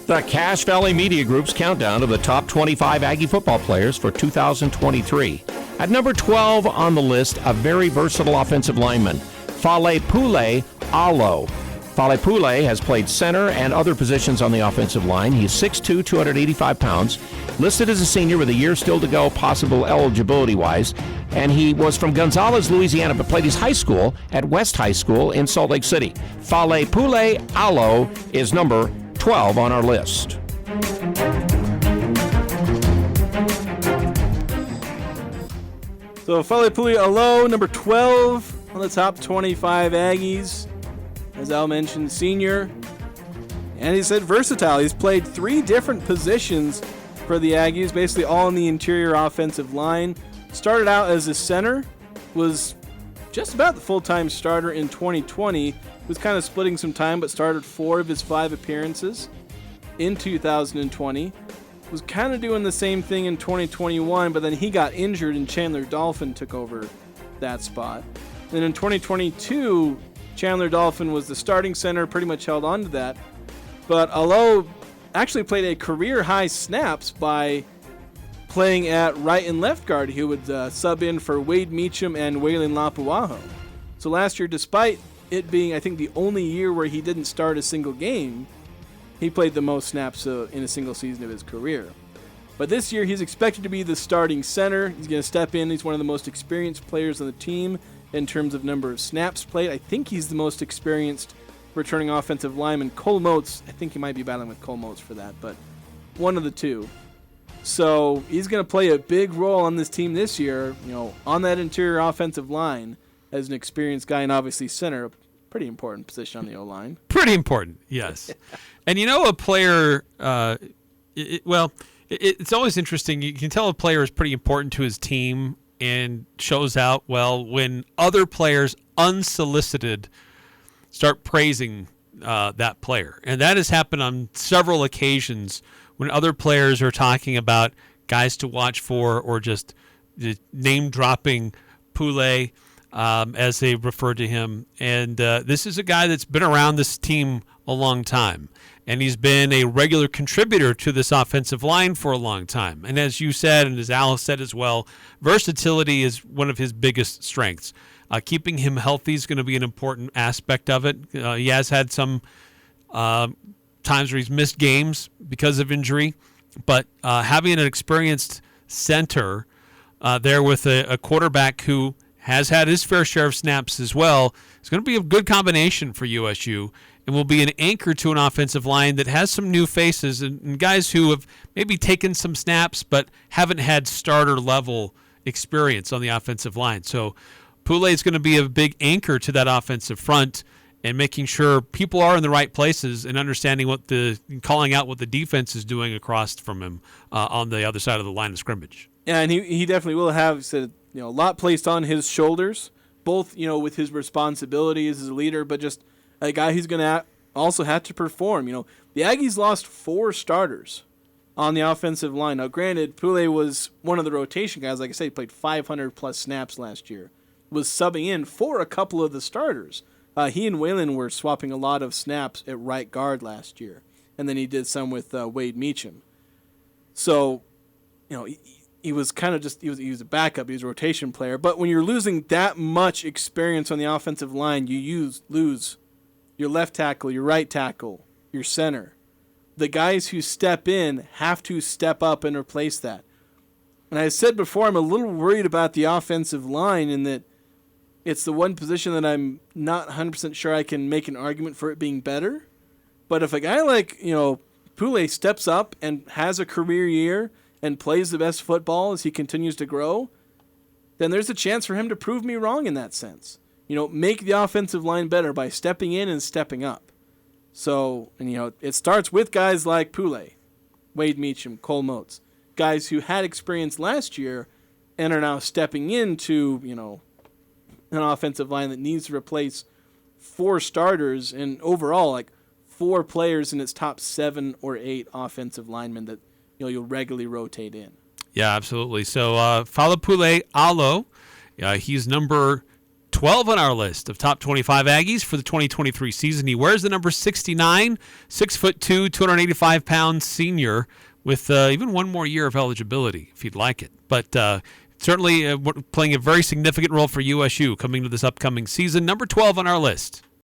The Cache Valley Media Group's countdown of the top 25 Aggie football players for 2023. At number 12 on the list, a very versatile offensive lineman, Falepule Alo. Falepule has played center and other positions on the offensive line. He's 6'2", 285 pounds, listed as a senior with a year still to go, possible eligibility-wise. And he was from Gonzales, Louisiana, but played his high school at West High School in Salt Lake City. Falepule Alo is number 12 on our list. So Falepule Alo, number 12 on the top 25 Aggies. As Al mentioned, senior. And he said versatile. He's played 3 different positions for the Aggies, basically all in the interior offensive line. Started out as a center, was just about the full-time starter in 2020. Was kind of splitting some time, but started 4 of his 5 appearances in 2020. Was kind of doing the same thing in 2021, but then he got injured and Chandler Dolphin took over that spot. Then in 2022, Chandler Dolphin was the starting center, pretty much held on to that. But Alo actually played a career-high snaps by playing at right and left guard. He would sub in for Wade Meacham and Waylon Lapuaho. So last year, despite it being, I think, the only year where he didn't start a single game, he played the most snaps in a single season of his career. But this year, he's expected to be the starting center. He's going to step in. He's one of the most experienced players on the team in terms of number of snaps played. I think he's the most experienced returning offensive lineman. Cole Motes, I think he might be battling with Cole Motes for that, but one of the two. So he's going to play a big role on this team this year, on that interior offensive line as an experienced guy, and obviously center, a pretty important position on the O-line. Pretty important, yes. And a player, it's always interesting. You can tell a player is pretty important to his team and shows out well when other players, unsolicited, start praising that player. And that has happened on several occasions when other players are talking about guys to watch for or just name-dropping Pule, as they refer to him. And this is a guy that's been around this team a long time. And he's been a regular contributor to this offensive line for a long time. And as you said, and as Al said as well, versatility is one of his biggest strengths. Keeping him healthy is going to be an important aspect of it. He has had some times where he's missed games because of injury. But having an experienced center there with a quarterback who has had his fair share of snaps as well is going to be a good combination for USU. And will be an anchor to an offensive line that has some new faces and guys who have maybe taken some snaps but haven't had starter-level experience on the offensive line. So Pule is going to be a big anchor to that offensive front and making sure people are in the right places and understanding calling out what the defense is doing across from him on the other side of the line of scrimmage. Yeah, and he definitely will have a lot placed on his shoulders, both with his responsibilities as a leader, but just a guy who's going to also have to perform. The Aggies lost 4 starters on the offensive line. Now, granted, Pule was one of the rotation guys. Like I said, he played 500-plus snaps last year. Was subbing in for a couple of the starters. He and Waylon were swapping a lot of snaps at right guard last year. And then he did some with Wade Meacham. So, he was kind of just, he was a backup. He was a rotation player. But when you're losing that much experience on the offensive line, you lose your left tackle, your right tackle, your center. The guys who step in have to step up and replace that. And I said before, I'm a little worried about the offensive line in that it's the one position that I'm not 100% sure I can make an argument for it being better. But if a guy like, Pule steps up and has a career year and plays the best football as he continues to grow, then there's a chance for him to prove me wrong in that sense. Make the offensive line better by stepping in and stepping up. So, it starts with guys like Pule, Wade Meacham, Cole Motes, guys who had experience last year and are now stepping into, an offensive line that needs to replace 4 starters and overall, 4 players in its top 7 or 8 offensive linemen that, you'll regularly rotate in. Yeah, absolutely. So, Falepule Alo, he's number 12 on our list of top 25 Aggies for the 2023 season. He wears the number 69, 6'2", 285-pound senior with even one more year of eligibility if he'd like it. But certainly playing a very significant role for USU coming to this upcoming season. Number 12 on our list.